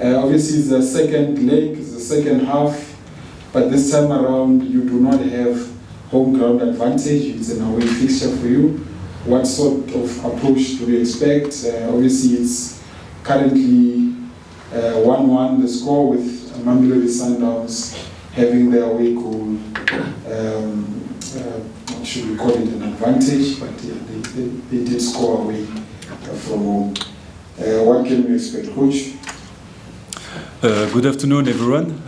Obviously, it's the second leg, it's the second half, but this time around, you do not have home ground advantage. It's an away fixture for you. What sort of approach do you expect? Obviously, it's currently 1-1 the score, with Mamelodi Sundowns having their away goal. What should we call it, an advantage? But yeah, they did score away from home. What can we expect, Coach? Good afternoon, everyone.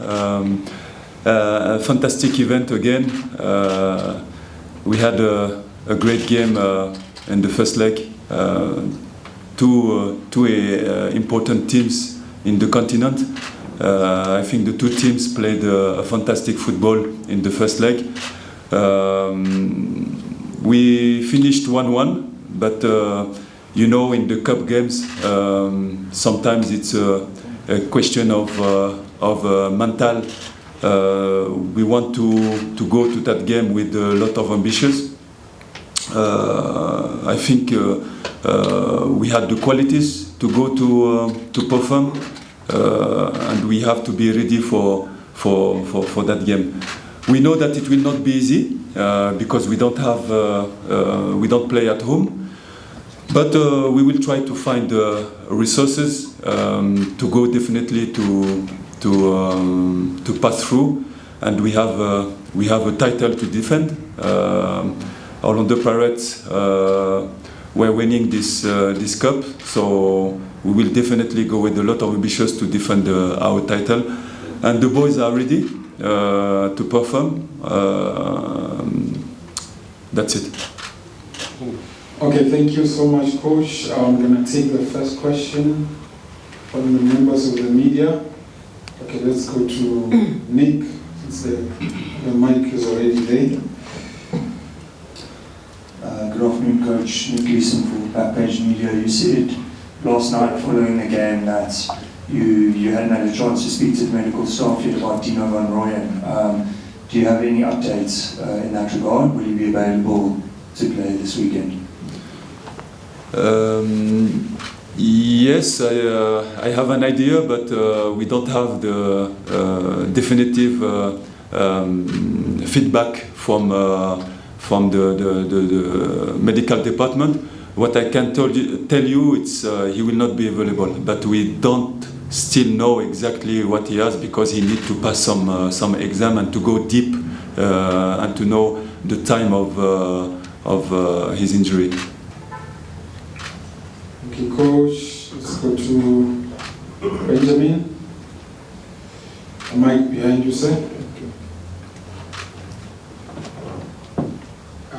A fantastic event again. We had a great game in the first leg. Two important teams in the continent. I think the two teams played a fantastic football in the first leg. We finished 1-1, but you know, in the cup games, sometimes it's a question of mental. We want to go to that game with a lot of ambitions. I think we had the qualities to go to perform, and we have to be ready for that game. We know that it will not be easy because we don't play at home, but we will try to find resources to go definitely to pass through, and we have a title to defend. Orlando Pirates were winning this cup, so we will definitely go with a lot of ambitions to defend our title, and the boys are ready to perform. That's it. Okay, thank you so much, Coach. I'm going to take the first question from the members of the media. Okay, let's go to Nick, since the mic is already there. Good afternoon, Coach. Nick Leeson for Backpage Media. You said last night following the game that you hadn't had a chance to speak to the medical staff yet about Dino van Rooyen. Do you have any updates in that regard? Will he be available to play this weekend? Yes, I have an idea, but we don't have the definitive feedback from the medical department. What I can tell you, it's he will not be available, but we don't still know exactly what he has, because he needs to pass some exam and to go deep and to know the time of his injury. Okay, Coach, let's go to Benjamin. A mic behind you, sir.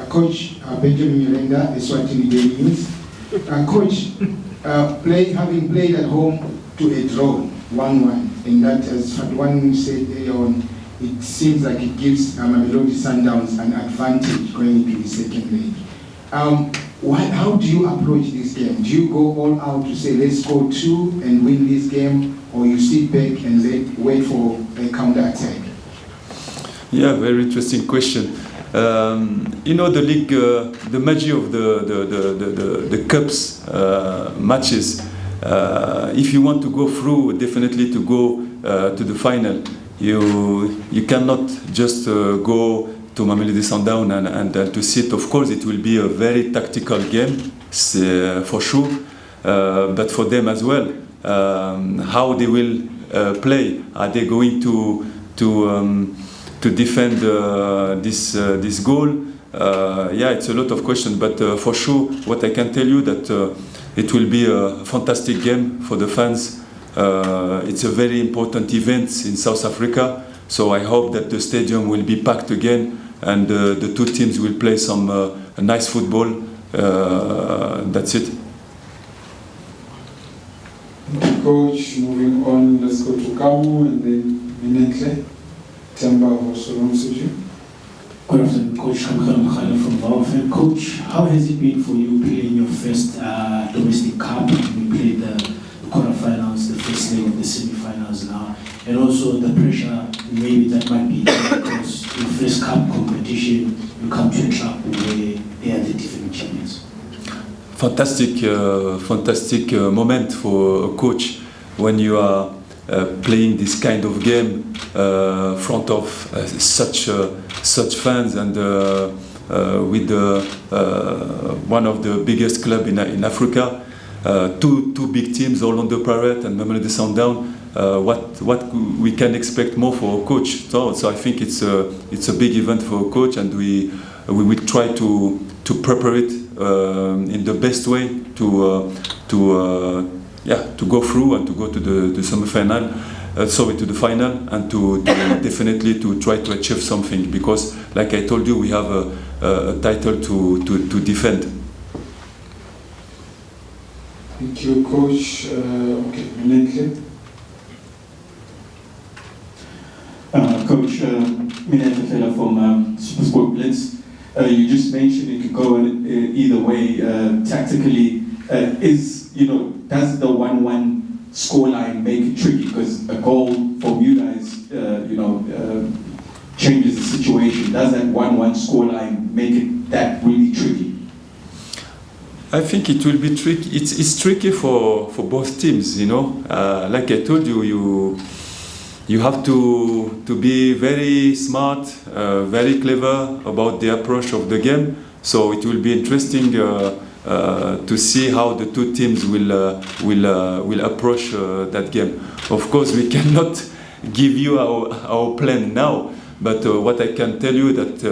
Coach, Benjamin Miranda, Eswatini Daily News. Coach, having played at home to a draw, 1-1, and that, as one said earlier on, it seems like it gives Mamelodi Sundowns an advantage going into the second leg. How do you approach this game? Do you go all out to say, let's go 2 and win this game, or you sit back and wait for a counter-attack? Yeah, very interesting question. You know, the league, the magic of the cups matches. If you want to go through, definitely to go to the final, you cannot just go to Mamelodi Sundowns and to sit. Of course, it will be a very tactical game, for sure, but for them as well. How they will play? Are they going to defend this goal? Yeah, it's a lot of questions, but for sure, what I can tell you that it will be a fantastic game for the fans. It's a very important event in South Africa, so I hope that the stadium will be packed again, and the two teams will play some nice football. That's it. Coach, moving on, let's go to Kamu and then Minentle. Temba also alongside you. Good afternoon, Coach. I'm from Valve. Coach, how has it been for you playing your first domestic cup? We played the quarterfinals, the first leg of the semi-finals now, and also the pressure maybe that might be there because your first cup competition, you come to a club where they are the defending champions. Fantastic moment for a coach when you are playing this kind of game front of such fans and with one of the biggest club in Africa, two big teams, Orlando Pirates and Mamelodi Sundowns. What we can expect more for a coach? So I think it's a big event for a coach, and we will try to prepare it in the best way to go through and to go to the semi-final, to the final, and to definitely to try to achieve something, because like I told you, we have a title to defend. Thank you, Coach. Okay, Minenke. Coach, Minenke from Supersport Blitz. You just mentioned it could go either way tactically. Does the 1-1 scoreline make it tricky? Because a goal from you guys, changes the situation. Does that 1-1 scoreline make it that really tricky? I think it will be tricky. It's tricky for both teams. Like I told you, you have to be very smart, very clever about the approach of the game. So it will be interesting to see how the two teams will approach that game. Of course, we cannot give you our plan now, but what I can tell you that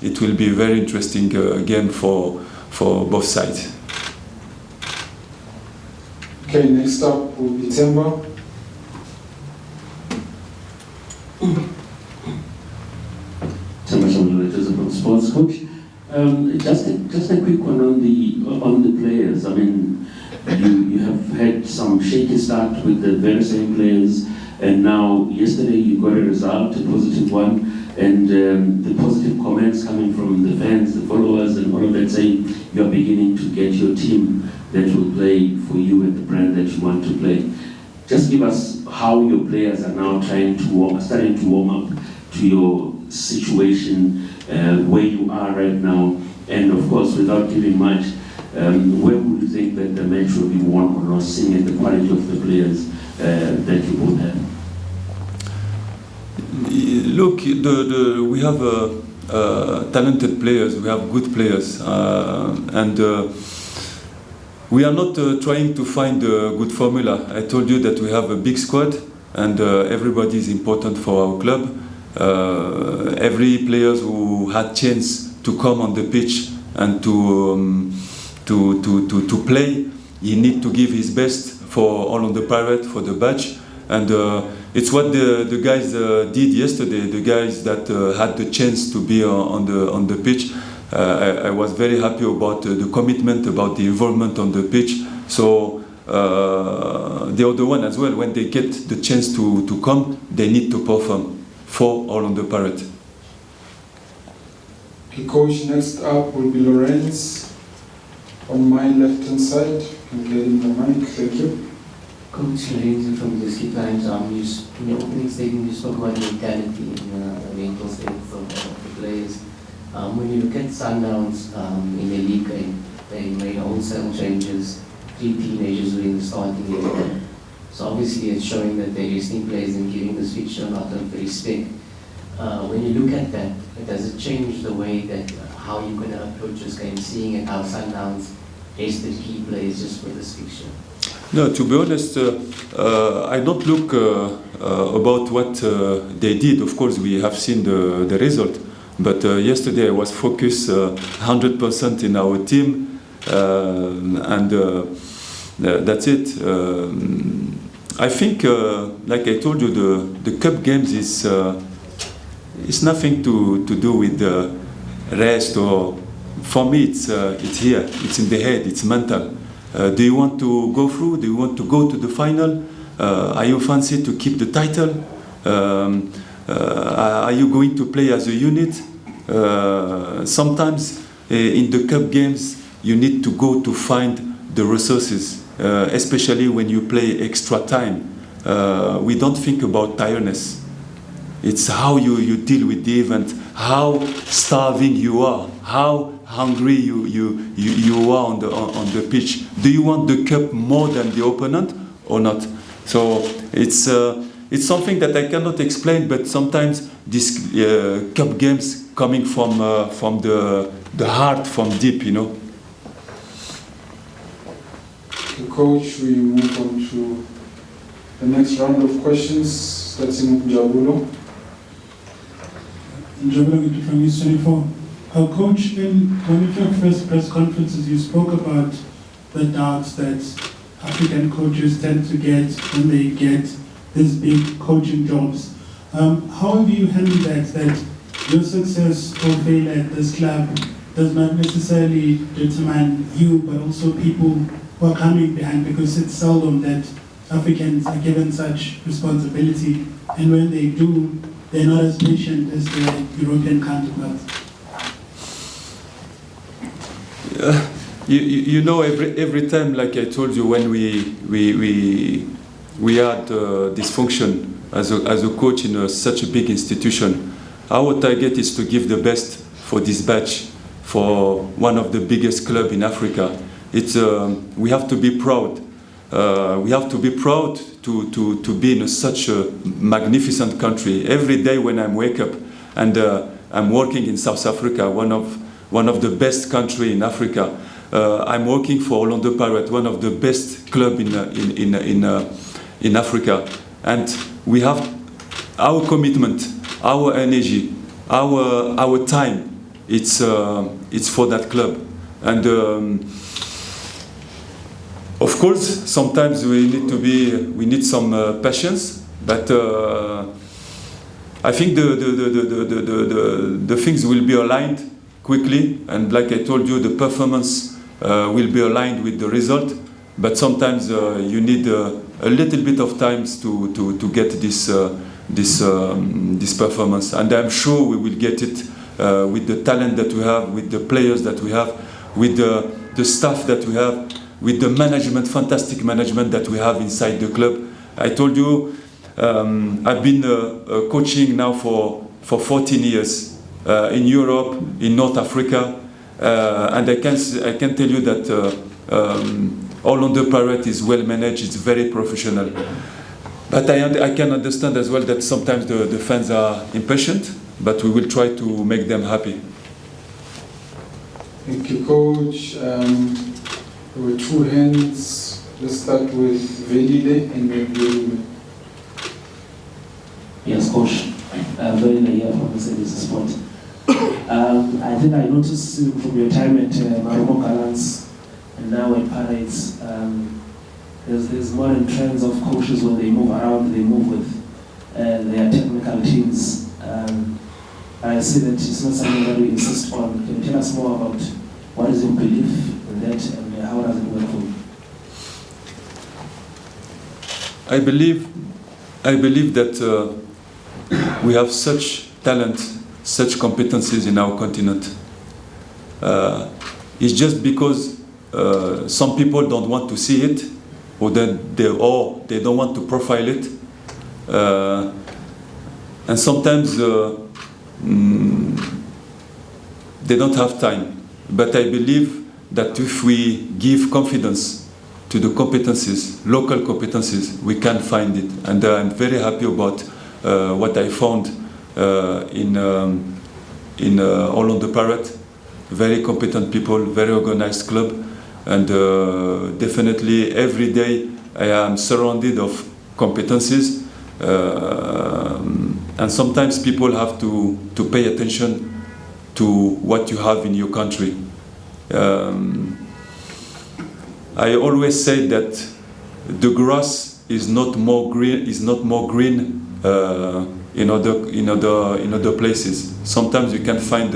it will be a very interesting game for both sides. Okay, next up will be Temba. From sports coach. Just a quick one on the players. I mean, you have had some shaky start with the very same players, and now yesterday you got a result, a positive one, and the positive comments coming from the fans, the followers, and all of that saying you are beginning to get your team that will play for you and the brand that you want to play. Just give us how your players are now starting to warm up to your situation, where you are right now, and of course, without giving much, where would you think that the match will be won or lost, seeing at the quality of the players that you both have? Look, we have talented players, we have good players, and we are not trying to find a good formula. I told you that we have a big squad, and everybody is important for our club. Every players who had chance to come on the pitch and to play, he need to give his best for Orlando Pirates, for the badge, and it's what the guys did yesterday. The guys that had the chance to be on the pitch. I was very happy about the commitment, about the involvement on the pitch. So the other one as well, when they get the chance to come, they need to perform for Orlando Pirates. Okay, Coach, next up will be Lawrence on my left-hand side. You can get in the mic, thank you. Coach Lorenzo from the Skip Times, in your opening statement you spoke about mentality and the mental strength of the players. When you look at Sundowns in the league, they made wholesale changes. 3 teenagers were in the starting 11. So obviously it's showing that they're resting players and giving this fixture a lot of respect. When you look at that, does it change the way that how you're going to approach this game, seeing it how Sundowns rested key players just for this fixture? No, to be honest, I don't look about what they did. Of course, we have seen the result. But yesterday I was focused 100% in our team, and that's it. I think, like I told you, the cup games is nothing to do with the rest, or for me it's here, it's in the head, it's mental. Do you want to go through? Do you want to go to the final? Are you fancy to keep the title? Are you going to play as a unit? Sometimes in the cup games you need to go to find the resources, especially when you play extra time. We don't think about tiredness. It's how you deal with the event, how starving you are, how hungry you are on the pitch. Do you want the cup more than the opponent or not? So It's something that I cannot explain, but sometimes these cup games coming from the heart, from deep, you know. The coach, we move on to the next round of questions, starting with Jabulo. Jabulo from East 24. Coach, in one of your first press conferences, you spoke about the doubts that African coaches tend to get when they get these big coaching jobs. How have you handled that your success or failure at this club does not necessarily determine you, but also people who are coming behind, because it's seldom that Africans are given such responsibility, and when they do, they're not as patient as their European counterparts. You know, every time, like I told you, when we had dysfunction as a coach in such a big institution, our target is to give the best for this batch, for one of the biggest clubs in Africa. We have to be proud. We have to be proud to be in such a magnificent country. Every day when I wake up and I'm working in South Africa, one of the best country in Africa. I'm working for Orlando Pirates, one of the best club in Africa, and we have our commitment, our energy, our time. It's for that club, and of course sometimes we need some patience, but I think the things will be aligned quickly, and like I told you, the performance will be aligned with the result, but sometimes you need a little bit of time to get this performance, and I'm sure we will get it with the talent that we have, with the players that we have, with the staff that we have, with the management, fantastic management that we have inside the club. I told you, I've been coaching now for 14 years in Europe, in North Africa, and I can tell you that Orlando Pirates is well managed, it's very professional. But I can understand as well that sometimes the fans are impatient, but we will try to make them happy. Thank you, Coach. There were two hands. Let's start with Velile and then Yes, Coach. Velile here from the Services Sport. I think I noticed from your time at Marumo Gallants and now at Pirates, there's modern trends of coaches when they move around, they move with their technical teams. I see that it's not something that we insist on. Can you tell us more about what is your belief in that and how does it work for you? I believe that we have such talent, such competencies in our continent. It's just because some people don't want to see it, or that they don't want to profile it, and sometimes they don't have time. But I believe that if we give confidence to the competencies, local competencies, we can find it. And I'm very happy about what I found in Orlando Pirates. Very competent people, very organized club, and definitely every day I am surrounded of competencies, and sometimes people have to pay attention to what you have in your country. I always say that the grass is not more green in other places. Sometimes you can find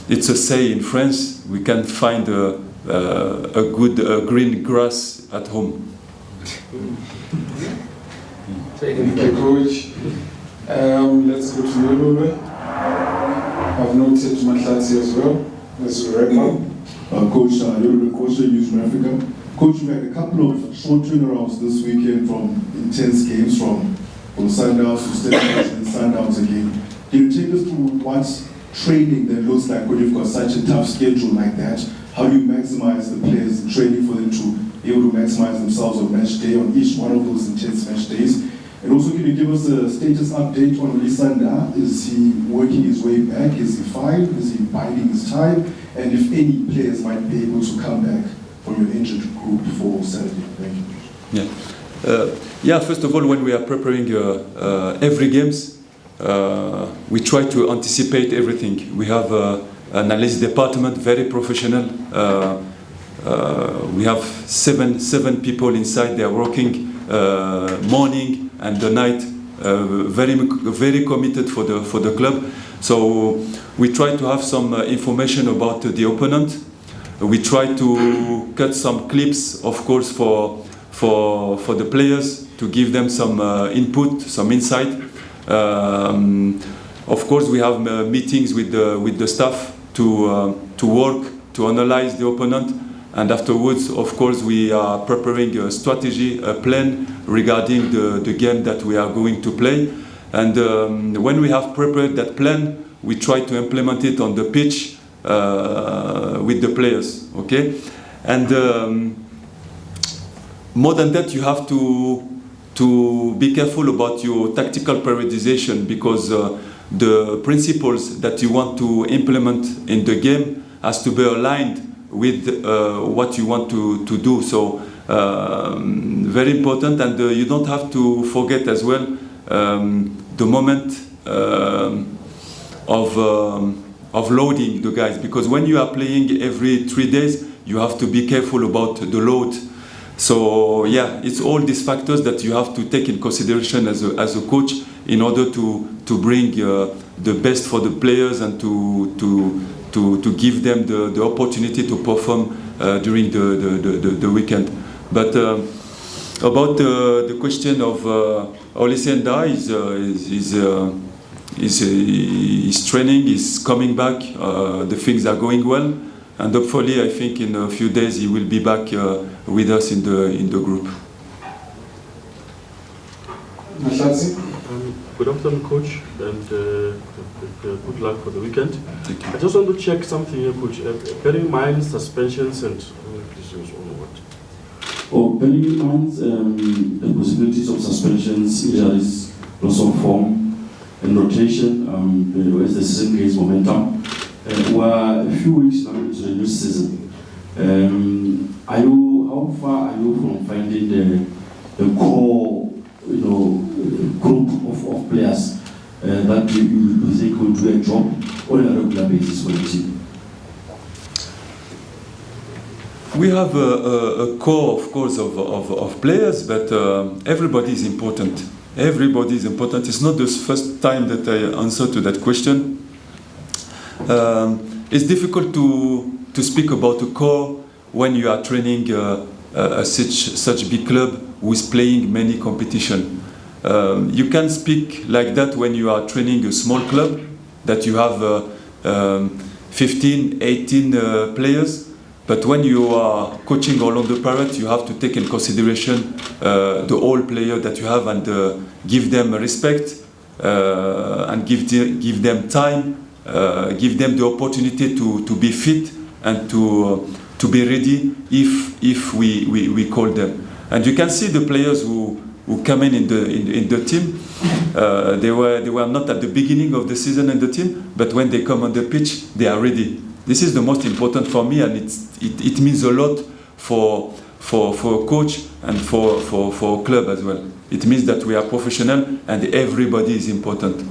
it's a say in France, we can find a good green grass at home. Thank you, Coach. Let's go to Yolube. I've noted Matlatsi as well. Let's wrap up. Coach, Yolube, Coach News from Africa. Coach, we've had a couple of short turnarounds this weekend from intense games from Sundowns to Sundowns and Sundowns again. Can you take us through what training that looks like when you've got such a tough schedule like that? How do you maximize the players' training for them to able to maximize themselves on match day, on each one of those intense match days? And also, can you give us a status update on Lisanda? Is he working his way back? Is he fine? Is he biding his time? And if any players might be able to come back from your injured group for Saturday? Thank you. Yeah, first of all, when we are preparing every games, we try to anticipate everything. We have an analysis department, very professional. We have seven people inside. They are working morning and the night, very committed for the club. So we try to have some information about the opponent. We try to cut some clips, of course, for the players, to give them some input, some insight. Of course, we have meetings with the staff to work, to analyze the opponent. And afterwards, of course, we are preparing a strategy, a plan regarding the game that we are going to play. And when we have prepared that plan, we try to implement it on the pitch with the players, okay? And more than that, you have to be careful about your tactical periodization, because the principles that you want to implement in the game has to be aligned with what you want to do. So very important, and you don't have to forget as well the moment of loading the guys, because when you are playing every 3 days, you have to be careful about the load. So yeah, it's all these factors that you have to take in consideration as a coach in order to bring the best for the players and to give them the opportunity to perform during the weekend. But about the question of Olisenda, is training, is coming back, the things are going well, and hopefully I think in a few days he will be back with us in the group. Good afternoon, Coach, and good luck for the weekend. I just want to check something here, Coach. Bearing in mind suspensions and bearing in mind the possibilities of suspensions, injuries, loss of form, and rotation, as the season gains momentum. We're a few weeks now into the new season. How far are you from finding the core, group of players that you think will do a job on a regular basis for the team? We have a core, of course, of players, but everybody is important. Everybody is important. It's not the first time that I answer to that question. It's difficult to speak about a core when you are training such big club who is playing many competition. You can speak like that when you are training a small club, that you have 15, 18 players. But when you are coaching Orlando Pirates, you have to take in consideration the whole player that you have, and give them respect, and give them time, give them the opportunity to be fit and to be ready if we call them. And you can see the players who come in the team. They were not at the beginning of the season in the team, but when they come on the pitch, they are ready. This is the most important for me, and it means a lot for a coach and for a club as well. It means that we are professional and everybody is important.